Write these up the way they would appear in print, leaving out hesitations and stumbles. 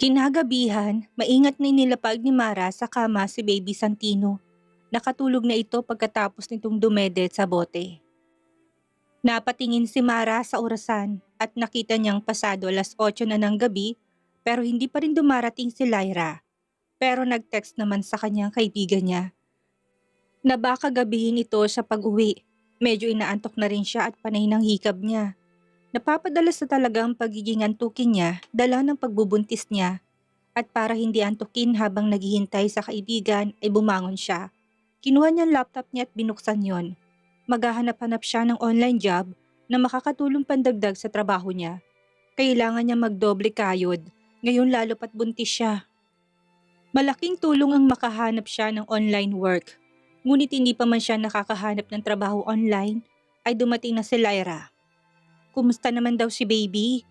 Kinagabihan, maingat na inilapag ni Mara sa kama si Baby Santino. Nakatulog na ito pagkatapos nitong dumedet sa bote. Napatingin si Mara sa orasan at nakita niyang pasado 8:00 na ng gabi pero hindi pa rin dumarating si Lyra. Pero nag-text naman sa kanyang kaibigan niya na baka gabihin ito sa pag-uwi. Medyo inaantok na rin siya at panay ng hikab niya. Napapadalas na talaga ang pagiging antukin niya dala ng pagbubuntis niya. At para hindi antukin habang naghihintay sa kaibigan ay bumangon siya. Kinuha niya ang laptop niya at binuksan yon. Maghahanap-hanap siya ng online job na makakatulong pandagdag sa trabaho niya. Kailangan niya magdoble kayod, ngayon lalo pat buntis siya. Malaking tulong ang makahanap siya ng online work. Ngunit hindi pa man siya nakakahanap ng trabaho online, ay dumating na si Lyra. Kumusta naman daw si baby?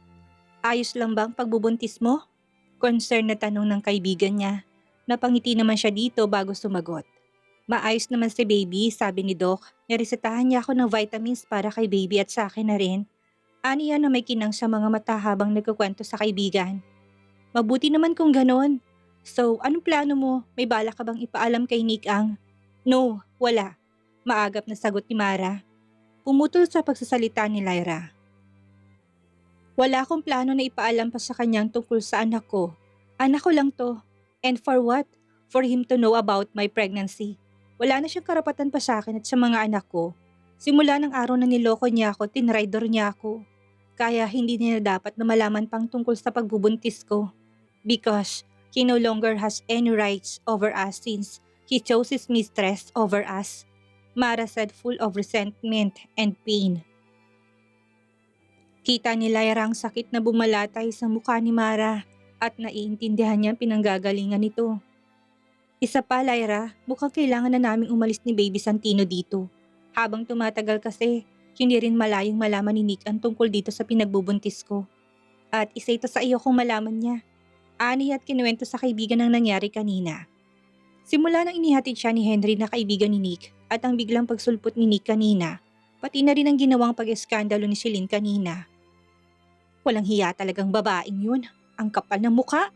Ayos lang ba ang pagbubuntis mo? Concern na tanong ng kaibigan niya. Napangiti naman siya dito bago sumagot. Maayos naman si baby, sabi ni Doc. Niresetahan niya ako ng vitamins para kay baby at sa akin na rin. Aniya na may kinang sa mga mata habang nagkukwento sa kaibigan. Mabuti naman kung ganon. So, anong plano mo? May bala ka bang ipaalam kay Nick Ang? No, wala. Maagap na sagot ni Mara. Pumutol sa pagsasalita ni Lyra. Wala akong plano na ipaalam pa sa kanyang tungkol sa anak ko. Anak ko lang to. And for what? For him to know about my pregnancy. Wala na siyang karapatan pa sa akin at sa mga anak ko. Simula ng araw na niloko niya ako, tinraidor niya ako. Kaya hindi niya dapat na malaman pang tungkol sa pagbubuntis ko. Because he no longer has any rights over us since he chose his mistress over us. Mara said, full of resentment and pain. Kita ni Lyra ang sakit na bumalatay sa mukha ni Mara at naiintindihan niya ang pinanggagalingan nito. Isa pa, Lyra, mukhang kailangan na naming umalis ni Baby Santino dito. Habang tumatagal kasi, hindi rin malayong malaman ni Nick ang tungkol dito sa pinagbubuntis ko. At isa ito sa iyo kung malaman niya. Ani at kinuwento sa kaibigan ang nangyari kanina. Simula nang inihatid siya ni Henry na kaibigan ni Nick at ang biglang pagsulpot ni Nick kanina, pati na rin ang ginawang pag-eskandalo ni Celine kanina. Walang hiya talagang babaeng yun. Ang kapal ng mukha.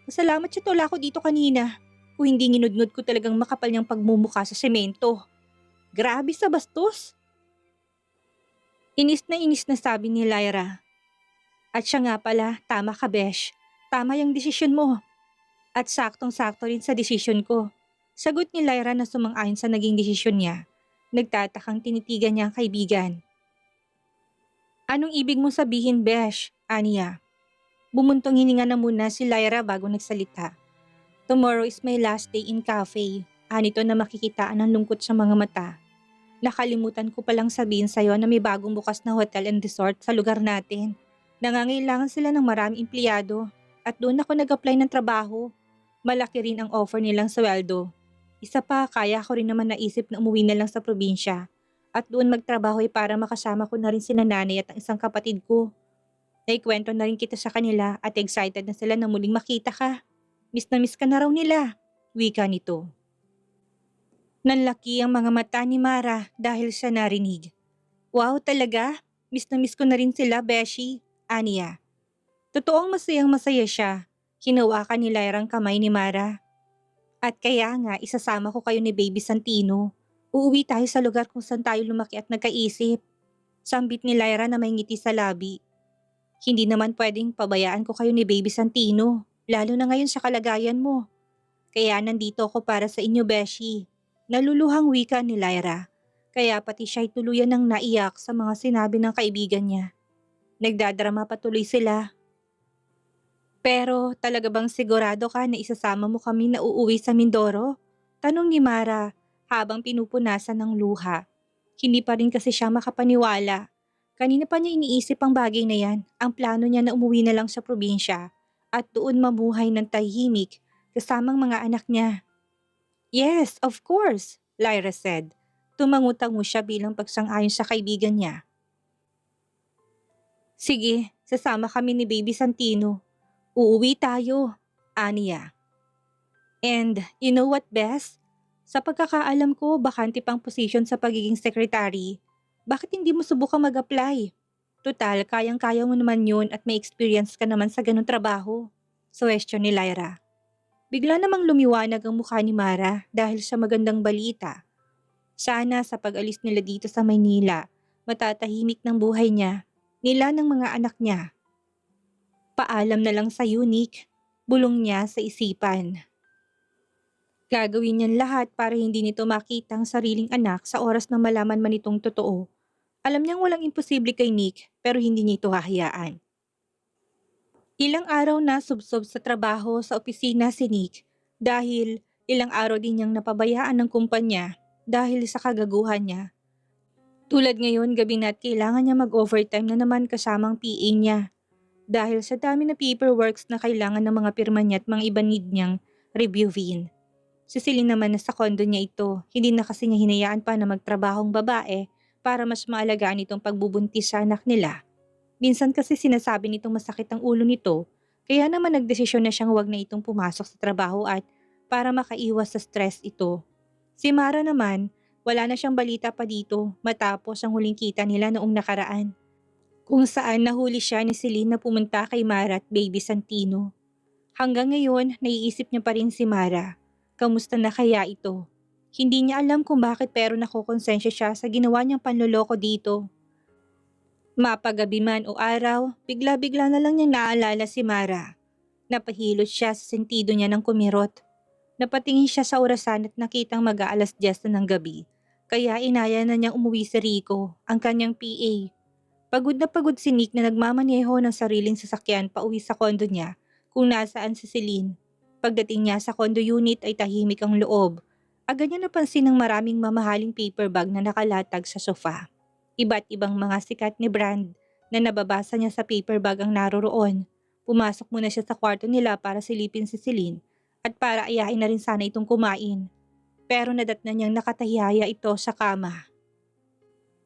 Pasalamat siya tula ko dito kanina. Kung hindi nginudngod ko talagang makapal niyang pagmumukha sa semento. Grabe sa bastos. Inis na sabi ni Lyra. At siya nga pala, tama ka besh. Tama yung desisyon mo. At saktong-sakto rin sa desisyon ko. Sagot ni Lyra na sumang-ayon sa naging desisyon niya. Nagtatakang tinitigan niya ang kaibigan. Anong ibig mo sabihin, besh? Aniya. Bumuntong hininga na muna si Lyra bago nagsalita. Tomorrow is my last day in cafe. Anito na makikitaan ang lungkot sa mga mata. Nakalimutan ko palang sabihin sa'yo na may bagong bukas na hotel and resort sa lugar natin. Nangangailangan sila ng maraming empleyado at doon ako nag-apply ng trabaho. Malaki rin ang offer nilang sweldo. Isa pa, kaya ko rin naman naisip na umuwi na lang sa probinsya at doon magtrabaho para makasama ko na rin sina nanay at ang isang kapatid ko. Naikwento na rin kita sa kanila at excited na sila na muling makita ka. Miss na miss ka na raw nila, wika nito. Nanlaki ang mga mata ni Mara dahil sa narinig. Wow, talaga? Miss na miss ko na rin sila, Beshi, aniya. Totoong masayang masaya siya. Hinawakan ni Lyra ang kamay ni Mara. At kaya nga, isasama ko kayo ni Baby Santino. Uuwi tayo sa lugar kung saan tayo lumaki at nagkaisip. Sambit ni Lyra na may ngiti sa labi. Hindi naman pwedeng pabayaan ko kayo ni Baby Santino, lalo na ngayon sa kalagayan mo. Kaya nandito ako para sa inyo, Beshi. Naluluhang wika ni Lyra, kaya pati siya'y tuluyan ng naiyak sa mga sinabi ng kaibigan niya. Nagdadrama patuloy sila. Pero talaga bang sigurado ka na isasama mo kami na uuwi sa Mindoro? Tanong ni Mara habang pinupunasan ng luha. Hindi pa rin kasi siya makapaniwala. Kanina pa niya iniisip ang bagay na yan, ang plano niya na umuwi na lang sa probinsya at doon mamuhay ng tahimik kasamang mga anak niya. Yes, of course, Lyra said. Tumangutango siya bilang pagsang-ayon sa kaibigan niya. Sige, sasama kami ni Baby Santino. Uuwi tayo, aniya. And you know what, Bess? Sa pagkakaalam ko, bakante pang posisyon sa pagiging secretary. Bakit hindi mo subukang mag-apply? Total, kayang-kaya mo naman yun at may experience ka naman sa ganung trabaho. Suwestyon ni Lyra. Bigla namang lumiwanag ang mukha ni Mara dahil sa magandang balita. Sana sa pag-alis nila dito sa Maynila, matatahimik ng buhay niya, nila ng mga anak niya. Paalam na lang sa Nick, bulong niya sa isipan. Gagawin niyan lahat para hindi nito makita ang sariling anak sa oras na malaman man itong totoo. Alam niyang walang imposible kay Nick pero hindi niya ito hahayaan. Ilang araw na subsob sa trabaho sa opisina si Nick dahil ilang araw din niyang napabayaan ng kumpanya dahil sa kagaguhan niya. Tulad ngayon gabi na at kailangan niya mag-overtime na naman kasamang PA niya dahil sa dami na paperworks na kailangan ng mga pirma niya at mga iba need niyang reviewin. Si Celine naman na sa kondo niya ito, hindi na kasi niya hinayaan pa na magtrabahong babae para mas maalagaan itong pagbubuntis sa anak nila. Minsan kasi sinasabi nitong masakit ang ulo nito, kaya naman nagdesisyon na siyang wag na itong pumasok sa trabaho at para makaiwas sa stress ito. Si Mara naman, wala na siyang balita pa dito matapos ang huling kita nila noong nakaraan. Kung saan nahuli siya ni Celine na pumunta kay Mara at Baby Santino. Hanggang ngayon, naiisip niya pa rin si Mara. Kamusta na kaya ito? Hindi niya alam kung bakit pero nakokonsensya siya sa ginawa niyang panloloko dito. Mapagabi man o araw, bigla-bigla na lang niyang naalala si Mara. Napahilot siya sa sentido niya ng kumirot. Napatingin siya sa orasan at nakitang mag-aalas 10 na ng gabi. Kaya inaya na niyang umuwi si Rico, ang kanyang PA. Pagod na pagod si Nick na nagmamaneho ng sariling sasakyan pa uwi sa kondo niya kung nasaan si Celine. Pagdating niya sa condo unit ay tahimik ang loob. Agad niya napansin ng maraming mamahaling paper bag na nakalatag sa sofa. Iba't ibang mga sikat ni brand na nababasa niya sa paper bag ang naroroon. Pumasok muna siya sa kwarto nila para silipin si Celine at para ayain na rin sana itong kumain. Pero nadatnan niyang nakatahiyaya ito sa kama.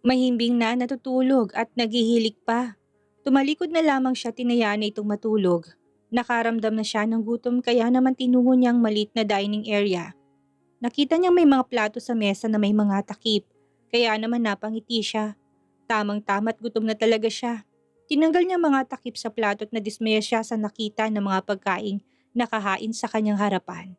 Mahimbing na natutulog at naghihilik pa. Tumalikod na lamang siya tinayaan na itong matulog. Nakaramdam na siya ng gutom kaya naman tinungo niya ang maliit na dining area. Nakita niyang may mga plato sa mesa na may mga takip, kaya naman napangiti siya. Tamang-tama't gutom na talaga siya. Tinanggal niya mga takip sa plato at nadismaya siya sa nakita ng mga pagkaing nakahain sa kanyang harapan.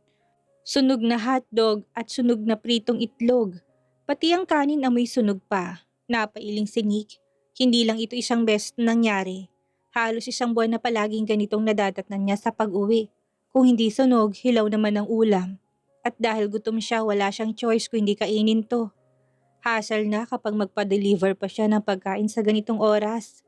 Sunog na hotdog at sunog na pritong itlog. Pati ang kanin amoy sunog pa. Napailing si Nick. Hindi lang ito isang beses na nangyari. Halos isang buwan na palaging ganitong nadadatnan niya sa pag-uwi. Kung hindi sunog, hilaw naman ang ulam. At dahil gutom siya, wala siyang choice kung hindi kainin to. Hassle na kapag magpa-deliver pa siya ng pagkain sa ganitong oras.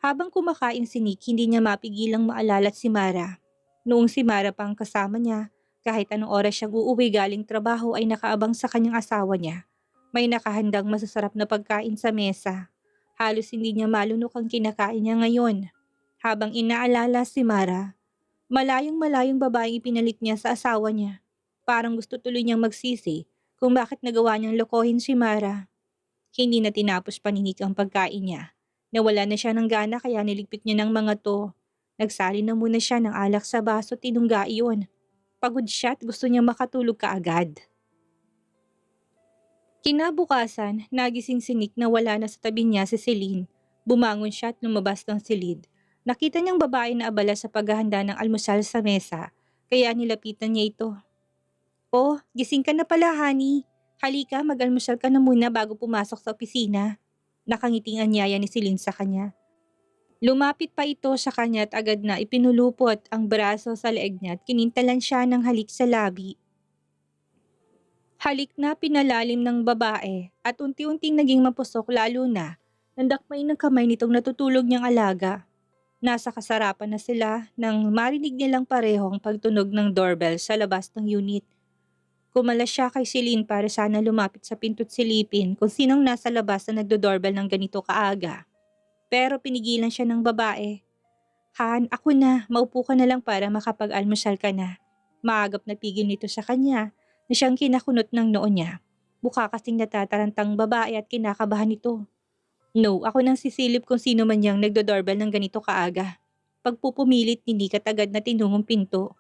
Habang kumakain si Nick, hindi niya mapigilang maalala si Mara. Noong si Mara pang kasama niya, kahit anong oras siya uuwi galing trabaho ay nakaabang sa kanyang asawa niya. May nakahandang masasarap na pagkain sa mesa. Halos hindi niya malunok ang kinakain niya ngayon. Habang inaalala si Mara, malayong-malayong babaeng ipinalit niya sa asawa niya. Parang gusto tuloy niyang magsisi kung bakit nagawa niyang lokohin si Mara. Hindi na tinapos paninik ang pagkain niya. Nawala na siya ng gana kaya niligpit niya ng mga to. Nagsali na muna siya ng alak sa baso at tinungga iyon. Pagod siya at gusto niya makatulog kaagad. Kinabukasan, nagising si Nick na wala na sa tabi niya si Celine. Bumangon siya at lumabas ng silid. Nakita niyang babae na abala sa paghahanda ng almusal sa mesa, kaya nilapitan niya ito. "Oh, gising ka na pala, honey. Halika, mag-almusal ka na muna bago pumasok sa opisina." Nakangiting anyaya ni Celine sa kanya. Lumapit pa ito sa kanya at agad na ipinulupot ang braso sa leeg niya at kinintalan siya ng halik sa labi. Halik na pinalalim ng babae at unti-unting naging mapusok lalo na nandakmay ng kamay nitong natutulog niyang alaga. Nasa kasarapan na sila nang marinig nilang pareho ang pagtunog ng doorbell sa labas ng unit. Kumalas siya kay Celine para sana lumapit sa pinto't silipin kung sinong nasa labas na nagdo-doorbell ng ganito kaaga. Pero pinigilan siya ng babae. "Han, ako na, maupo ka na lang para makapag-almusal ka na." Maagap na pigil nito sa kanya na siyang kinakunot ng noo niya. Mukha kasing natatarantang babae at kinakabahan ito. "No, ako nang sisilip kung sino man yang nagdo-doorbell ng ganito kaaga." Pagpupumilit ni Nick at agad na tinungong pinto.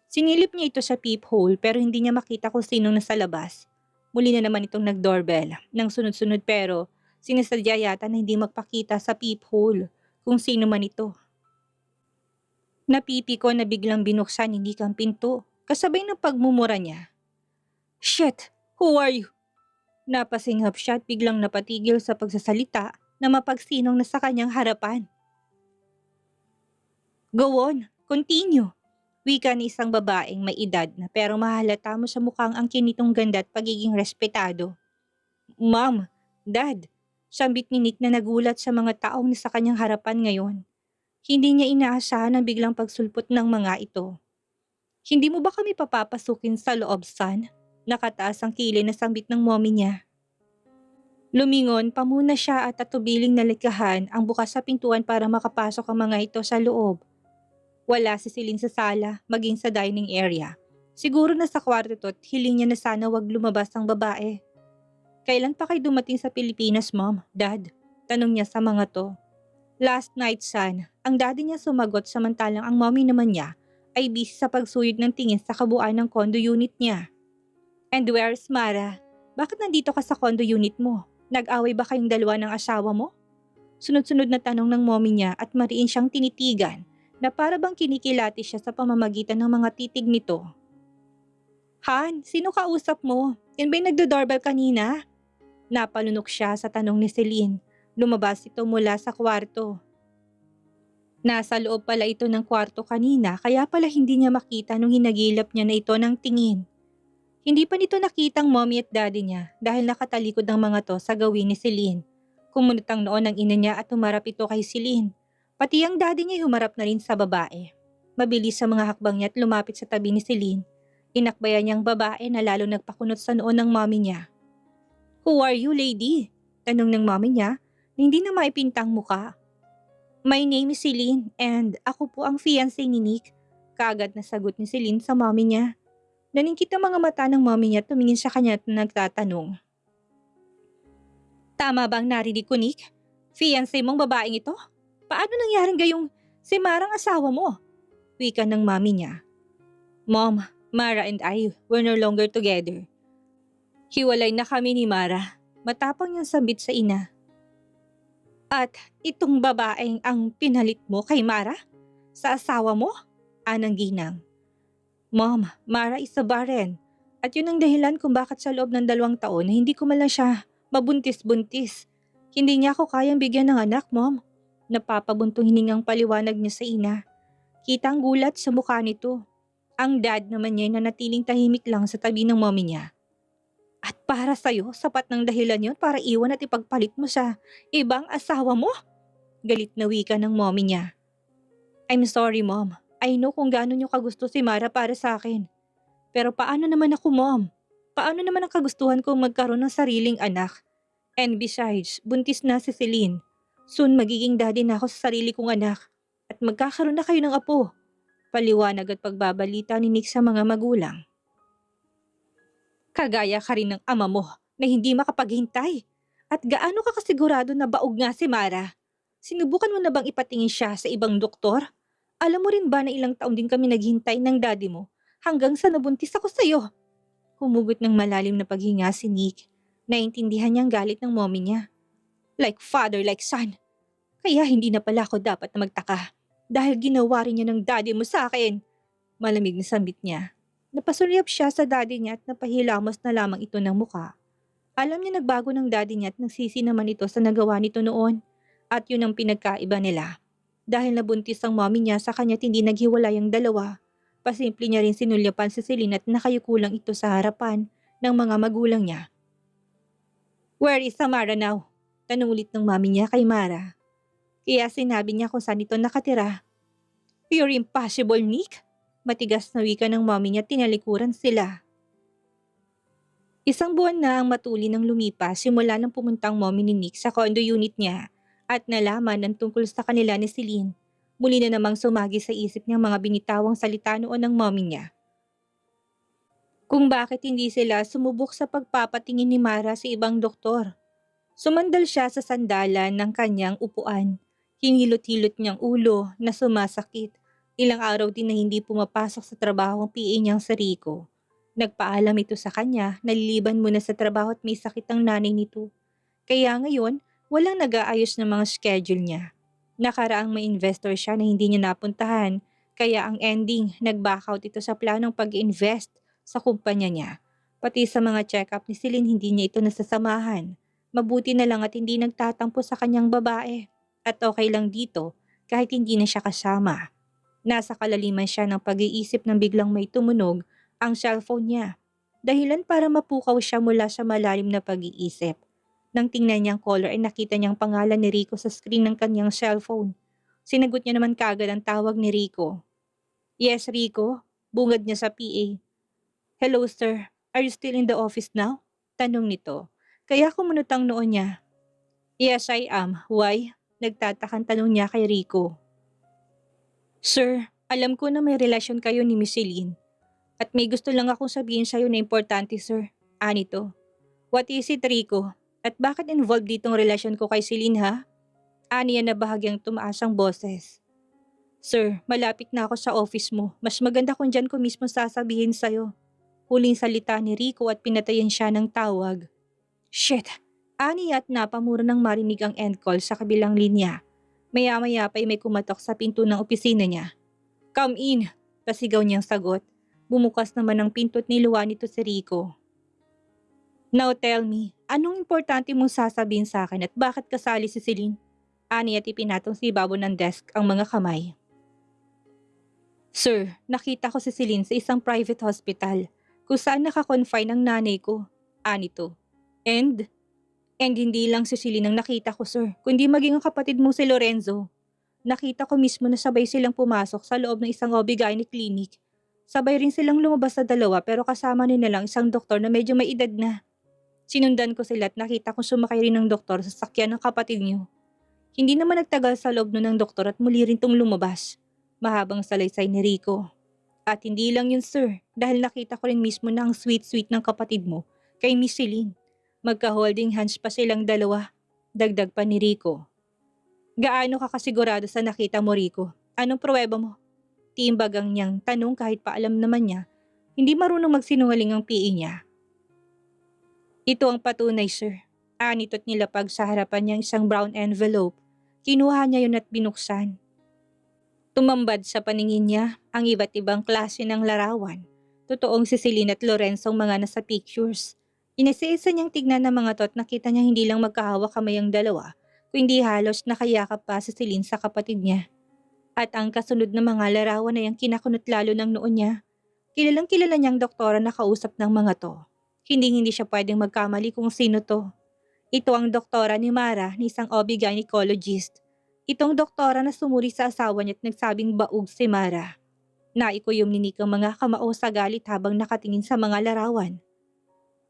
Sinilip niya ito sa peephole pero hindi niya makita kung sinong nasa labas. Muli na naman itong nag-doorbell ng sunod-sunod pero sinasadya yata na hindi magpakita sa peephole kung sino man ito. Napipi ko na biglang binuksan ni Nick ang pinto, kasabay ng pagmumura niya. Shit! Who are you? Napasinghap siya at biglang napatigil sa pagsasalita na mapagsinong na sa kanyang harapan. Go on, continue. Wika ni isang babaeng may edad na pero mahalata mo sa mukhang ang kinitong ganda at pagiging respetado. Ma'am, Dad, sambit ni Nick na nagulat sa mga taong nasa kanyang harapan ngayon. Hindi niya inaasahan ang biglang pagsulpot ng mga ito. Hindi mo ba kami papapasukin sa loob, son? Nakataas ang kilay na sambit ng mommy niya. Lumingon pa muna siya at atubiling nalikahan ang bukas sa pintuan para makapasok ang mga ito sa loob. Wala si Celine sa sala, maging sa dining area. Siguro na sa kwarto at hiling niya na sana wag lumabas ang babae. Kailan pa kayo dumating sa Pilipinas, Mom, Dad? Tanong niya sa mga to. Last night, son. Ang daddy niya sumagot samantalang ang mommy naman niya ay busy sa pagsuyod ng tingin sa kabuuan ng condo unit niya. And where's Mara? Bakit nandito ka sa condo unit mo? Nag-away ba kayong dalawa ng asawa mo? Sunod-sunod na tanong ng mommy niya at mariin siyang tinitigan na para bang kinikilati siya sa pamamagitan ng mga titig nito. Han, sino kausap mo? Yan ba'y nagdo-doorbell kanina? Napalunok siya sa tanong ni Celine. Lumabas ito mula sa kwarto. Nasa loob pala ito ng kwarto kanina kaya pala hindi niya makita nung hinagilap niya na ito ng tingin. Hindi pa nito nakitang mommy at daddy niya dahil nakatalikod ang mga to sa gawin ni Celine. Kumunot ang noon ng ina niya at humarap ito kay Celine. Pati ang daddy niya humarap na rin sa babae. Mabilis sa mga hakbang niya at lumapit sa tabi ni Celine. Inakbayan niyang babae na lalo nagpakunot sa noon ng mommy niya. Who are you, lady? Tanong ng mommy niya na hindi na maipintang muka. My name is Celine and ako po ang fiancé ni Nick. Kaagad na sagot ni Celine sa mommy niya. Naningkit ang mga mata ng mommy niya at tumingin sa kanya at nagtatanong. Tama bang narinig ko, Nick? Fiancé mong babaeng ito? Paano nangyaring gayong si Marang asawa mo? Wika ng mommy niya. Mom, Mara and I were no longer together. Hiwalay na kami ni Mara. Matapang niyang sambit sa ina. At itong babaeng ang pinalit mo kay Mara? Sa asawa mo? Anang ginang. Mom, Mara is a barren. At yun ang dahilan kung bakit sa loob ng 2 taon na hindi ko man lang siya mabuntis-buntis. Hindi niya ako kayang bigyan ng anak, Mom. Napapabuntong hiningang paliwanag niya sa ina. Kitang gulat sa mukha nito. Ang dad naman niya na natiling tahimik lang sa tabi ng mommy niya. At para sa'yo, sapat ng dahilan yun para iwan at ipagpalit mo sa ibang asawa mo? Galit na wika ng mommy niya. I'm sorry, Mom. I know kung gaano niyo kagusto si Mara para sa akin. Pero paano naman ako, Mom? Paano naman ang kagustuhan kong magkaroon ng sariling anak? And besides, buntis na si Celine. Soon magiging daddy na ako sa sarili kong anak. At magkakaroon na kayo ng apo. Paliwanag at pagbabalita ni Nick sa mga magulang. Kagaya ka rin ng ama mo na hindi makapaghintay. At gaano ka kasigurado na baog nga si Mara? Sinubukan mo na bang ipatingin siya sa ibang doktor? Alam mo rin ba na ilang taon din kami naghintay ng daddy mo hanggang sa nabuntis ako sa'yo? Humugot ng malalim na paghinga si Nick. Naintindihan niyang galit ng mommy niya. Like father, like son. Kaya hindi na pala ako dapat na magtaka. Dahil ginawa rin niya ng daddy mo sa akin. Malamig na sambit niya. Napasulyap siya sa daddy niya at napahilamos na lamang ito ng muka. Alam niya nagbago ng daddy niya at nagsisi naman ito sa nagawa nito noon. At yun ang pinagkaiba nila. Dahil nabuntis ang mommy niya sa kanya't hindi naghiwalay ang dalawa. Pasimple niya rin sinulyapan si Celine at nakayukulang ito sa harapan ng mga magulang niya. Where is Mara now? Tanong ulit ng mami niya kay Mara. Kaya sinabi niya kung saan ito nakatira. You're impossible, Nick. Matigas na wika ng mami niya, tinalikuran sila. 1 buwan na ang matuli ng lumipas simula nang pumuntang mommy ni Nick sa condo unit niya at nalaman ang tungkol sa kanila ni Celine. Muli na namang sumagi sa isip niyang mga binitawang salita noon ng mommy niya. Kung bakit hindi sila sumubok sa pagpapatingin ni Mara sa ibang doktor. Sumandal siya sa sandalan ng kanyang upuan. Hinilot-hilot niyang ulo na sumasakit. Ilang araw din na hindi pumapasok sa trabaho ang PA niyang si Rico. Nagpaalam ito sa kanya na liliban muna sa trabaho at may sakit ang nanay nito. Kaya ngayon, walang nag-aayos ng mga schedule niya. Nakaraang may investor siya na hindi niya napuntahan Kaya ang ending, nag-back out ito sa planong pag-invest sa kumpanya niya. Pati sa mga check-up ni Celine hindi niya ito nasasamahan. Mabuti na lang at hindi nagtatampo sa kanyang babae. At okay lang dito kahit hindi na siya kasama. Nasa kalaliman siya ng pag-iisip nang biglang may tumunog ang cellphone niya. Dahilan para mapukaw siya mula sa malalim na pag-iisip. Nang tingnan niyang caller ay nakita niyang pangalan ni Rico sa screen ng kanyang cellphone. Sinagot niya naman kaagad ang tawag ni Rico. Yes, Rico. Bungad niya sa PA. Hello, sir. Are you still in the office now? Tanong nito. Kaya kumunot ang noo niya. Yes, I am. Why? Nagtatakang tanong niya kay Rico. Sir, alam ko na may relasyon kayo ni Miss Celine. At may gusto lang akong sabihin sa'yo na importante, sir. Anito. What is it, Rico? At bakit involved ditong relasyon ko kay Celine, ha? Aniya na bahagyang tumaas ang boses. Sir, malapit na ako sa office mo. Mas maganda kung dyan ko mismo sasabihin sa'yo. Huling salita ni Rico at pinatayan siya ng tawag. Shit! Aniya at napamura nang marinig ang end call sa kabilang linya. Maya-maya pa ay may kumatok sa pinto ng opisina niya. Come in! Pasigaw niyang sagot. Bumukas naman ang pinto at niluwa nito si Rico. Now tell me, anong importante mong sasabihin sa akin at bakit kasali si Celine? Ani at ipinatong si Babo ng desk ang mga kamay. Sir, nakita ko si Celine sa isang private hospital kung saan nakakonfine ang nanay ko. Anito. And hindi lang si Celine ang nakita ko, sir, kundi maging ang kapatid mo si Lorenzo. Nakita ko mismo na sabay silang pumasok sa loob ng isang OB-GYN clinic. Sabay rin silang lumabas sa dalawa pero kasama nila lang isang doktor na medyo may edad na. Sinundan ko sila at nakita kong sumakay rin ng doktor sa sakyan ng kapatid niyo. Hindi naman nagtagal sa loob nun ng doktor at muli rin tong lumabas. Mahabang salaysay ni Rico. At hindi lang yun, sir, dahil nakita ko rin mismo na ang sweet-sweet ng kapatid mo kay Miss Celine. Magka-holding hands pa silang dalawa. Dagdag pa ni Rico. Gaano ka kasigurado sa nakita mo, Rico? Anong pruweba mo? Tiimbagang niyang tanong kahit pa alam naman niya, hindi marunong magsinungaling ang PA niya. Ito ang patunay, sir. Anito't nilapag sa harapan niya isang brown envelope. Kinuha niya yun at binuksan. Tumambad sa paningin niya ang iba't ibang klase ng larawan. Totoong si Celine at Lorenzo ang mga nasa pictures. Inisa-isa niyang tignan ng mga to at nakita niya hindi lang magkahawak kamay ang dalawa, kundi halos nakayakap pa si Celine sa kapatid niya. At ang kasunod na mga larawan ay ang kinakunot lalo ng noon niya. Kilalang kilala niyang doktora na kausap ng mga to. Hindi siya pwedeng magkamali kung sino to. Ito ang doktora ni Mara, ni isang OB-gynecologist. Itong doktora na sumuri sa asawa niya at nagsabing baug si Mara. Naikuyom ni Nick ang mga kamao sa galit habang nakatingin sa mga larawan.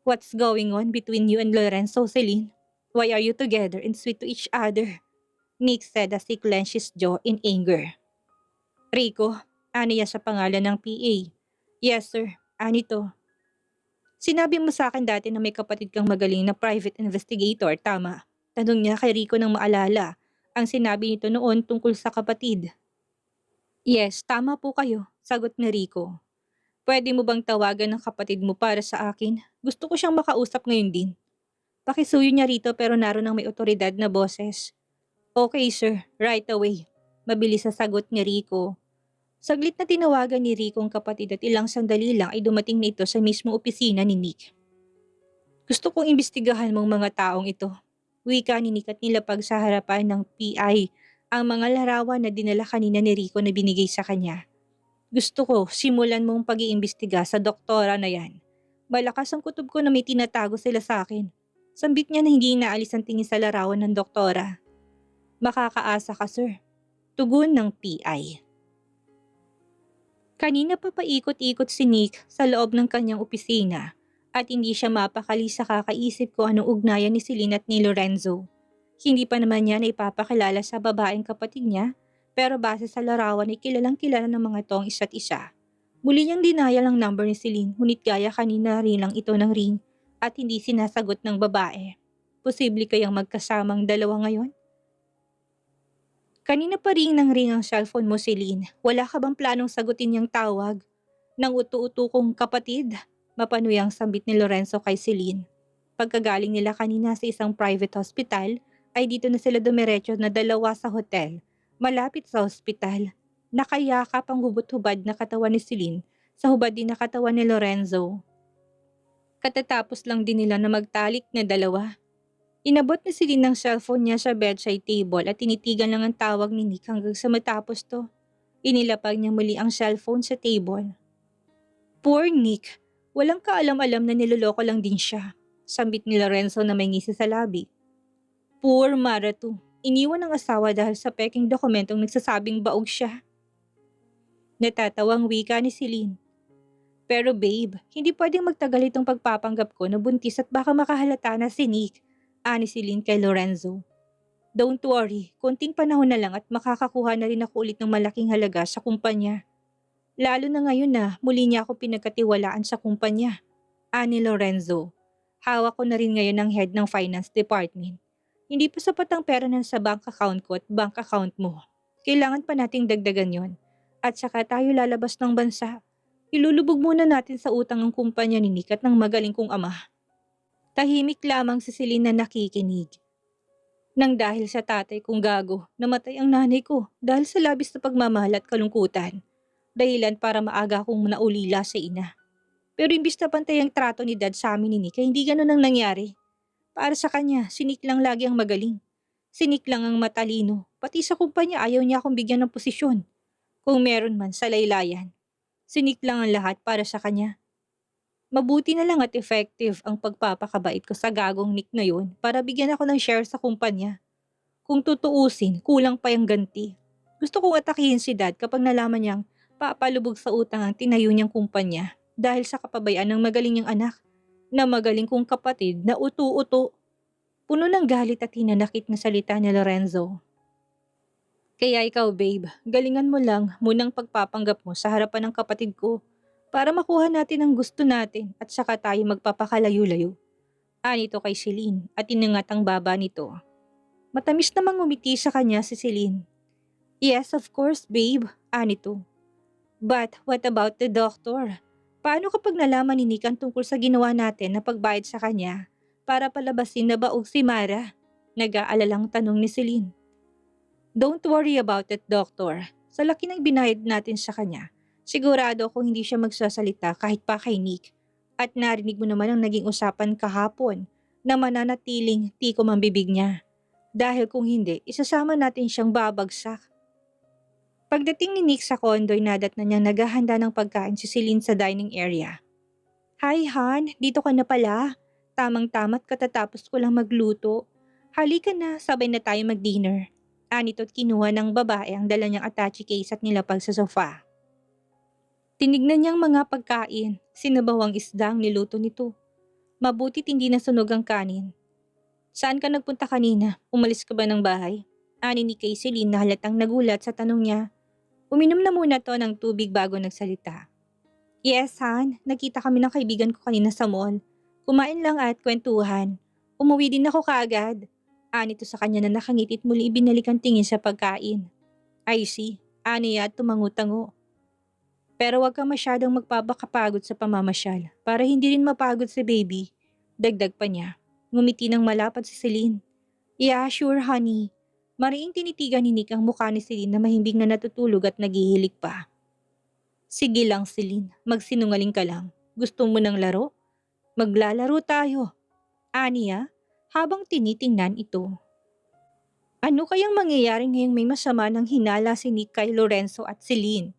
What's going on between you and Lorenzo, Celine? Why are you together and sweet to each other? Nick said as he clenched his jaw in anger. Rico, ani niya sa pangalan ng PA. Yes sir, ani to. Sinabi mo sa akin dati na may kapatid kang magaling na private investigator, tama? Tanong niya kay Rico nang maalala ang sinabi nito noon tungkol sa kapatid. Yes, tama po kayo, sagot ni Rico. Pwede mo bang tawagan ng kapatid mo para sa akin? Gusto ko siyang makausap ngayon din. Pakisuyo niya rito pero naroon ang may otoridad na boses. Okay sir, right away. Mabilis sa sagot ni Rico. Saglit na tinawagan ni Rico ang kapatid at ilang sandali lang ay dumating na ito sa mismong opisina ni Nick. Gusto kong imbestigahan mong mga taong ito. Wika ni Nick at nilapag sa harapan ng PI ang mga larawan na dinala kanina ni Rico na binigay sa kanya. Gusto ko simulan mong pag-iimbestiga sa doktora na yan. Malakas ang kutob ko na may tinatago sila sa akin. Sambit niya na hindi inaalis ang tingin sa larawan ng doktora. Makakaasa ka sir. Tugon ng PI. Kanina pa paikot-ikot si Nick sa loob ng kanyang opisina at hindi siya mapakali sa kakaisip ko anong ugnayan ni Celine at ni Lorenzo. Hindi pa naman niya na ipapakilala sa babaeng kapatid niya pero base sa larawan ay kilalang kilala ng mga tong isa't isa. Muli niyang dinaya ang number ni Celine ngunit gaya kanina rin lang ito ng ring at hindi sinasagot ng babae. Posible kayang magkasamang dalawa ngayon? Kanina pa ring nang ring ang cellphone mo, Celine. Wala ka bang planong sagutin niyang tawag? Nang utu-utu kong kapatid, mapanuyang sambit ni Lorenzo kay Celine. Pagkagaling nila kanina sa isang private hospital, ay dito na sila dumiretso na dalawa sa hotel, malapit sa hospital. Nakayakap ang hubot-hubad na katawan ni Celine sa hubad din na katawan ni Lorenzo. Katatapos lang din nila na magtalik na dalawa. Inabot ni Celine ng cellphone niya sa bedside table at tinitigan lang ang tawag ni Nick hanggang sa matapos to. Inilapag niya muli ang cellphone sa table. Poor Nick, walang kaalam-alam na niloloko lang din siya. Sambit ni Lorenzo na may ngisi sa labi. Poor Maratu, iniwan ng asawa dahil sa peking dokumentong nagsasabing baog siya. Natatawang wika ni Celine. Pero babe, hindi pwedeng magtagal itong pagpapanggap ko na buntis at baka makahalata na si Nick, ani Celine kay Lorenzo. Don't worry, konting panahon na lang at makakakuha na rin ako ulit ng malaking halaga sa kumpanya. Lalo na ngayon na muli niya ako pinagkatiwalaan sa kumpanya, ani Lorenzo. Hawak ko na rin ngayon ang head ng finance department. Hindi pa sapat ang pera na sa bank account ko at bank account mo. Kailangan pa nating dagdagan yon. At saka tayo lalabas ng bansa. Ilulubog muna natin sa utang ang kumpanya ni Nick at ng magaling kong ama. Tahimik lamang si Celine na nakikinig. Nang dahil sa tatay kong gago, namatay ang nanay ko dahil sa labis na pagmamahal at kalungkutan. Dahilan para maaga akong naulila sa ina. Pero imbis na pantay ang trato ni dad sa amin ni Nick, hindi ganun ang nangyari. Para sa kanya, si Nick lang lagi ang magaling. Si Nick lang ang matalino. Pati sa kumpanya ayaw niya akong bigyan ng posisyon. Kung meron man sa laylayan. Sinik lang ang lahat para sa kanya. Mabuti na lang at effective ang pagpapakabait ko sa gagong Nick na yun para bigyan ako ng share sa kumpanya. Kung tutuusin, kulang pa yung ganti. Gusto kong atakihin si dad kapag nalaman niyang papalubog sa utang ang tinayo niyang kumpanya dahil sa kapabayaan ng magaling niyang anak na magaling kong kapatid na utu-utu. Puno ng galit at hinanakit na salita ni Lorenzo. Kaya ikaw babe, galingan mo lang munang pagpapanggap mo sa harapan ng kapatid ko para makuha natin ang gusto natin at saka tayo magpapakalayo-layo. Anito kay Celine at inangat ang baba nito. Matamis namang ngumiti sa kanya si Celine. Yes of course babe, anito. But what about the doctor? Paano kapag nalaman ni Nick ang tungkol sa ginawa natin na pagbayad sa kanya para palabasin na baog si Mara? Nag-aalalang tanong ni Celine. Don't worry about it, doctor. Sa laki ng binayad natin sa kanya, sigurado akong hindi siya magsasalita kahit pa kay Nick. At narinig mo naman ang naging usapan kahapon na mananatiling tikom ang bibig niya. Dahil kung hindi, isasama natin siyang babagsak. Pagdating ni Nick sa kondo'y nadat na niyang naghahanda ng pagkain si Celine sa dining area. Hi Han, dito ka na pala. Tamang-tama't katatapos ko lang magluto. Halika na, sabay na tayo mag-dinner. Anito't kinuha ng babae ang dala niyang attache case at nilapag sa sofa. Tinignan niyang mga pagkain, sinabawang isda ang niluto nito. Mabutit hindi nasunog ang kanin. Saan ka nagpunta kanina? Umalis ka ba ng bahay? Ani ni kay Celine na halatang nagulat sa tanong niya. Uminom na muna to ng tubig bago nagsalita. Yes, Han. Nakita kami ng kaibigan ko kanina sa mall. Kumain lang at kwentuhan. Umuwi din ako kaagad. Anito sa kanya na nakangitit muli ibinalik ang tingin sa pagkain. I see. Aniya at tumango-tango. Pero wag ka masyadong magpapakapagod sa pamamasyal para hindi rin mapagod si baby. Dagdag pa niya. Ngumiti ng malapad si Celine. Yeah, sure honey. Mariing tinitigan ni Nick ang mukha ni Celine na mahimbing na natutulog at naghihilig pa. Sige lang Celine, magsinungaling ka lang. Gusto mo ng laro? Maglalaro tayo. Aniya, habang tinitingnan ito. Ano kayang mangyayari ngayong may masama ng hinala si Nick kay Lorenzo at Celine?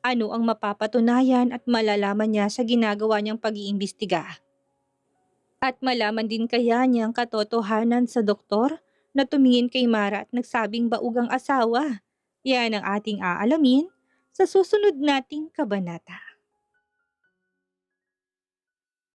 Ano ang mapapatunayan at malalaman niya sa ginagawa niyang pag-iimbestiga? At malaman din kaya niya ang katotohanan sa doktor na tumingin kay Mara at nagsabing baug ang asawa? Yan ang ating aalamin sa susunod nating kabanata.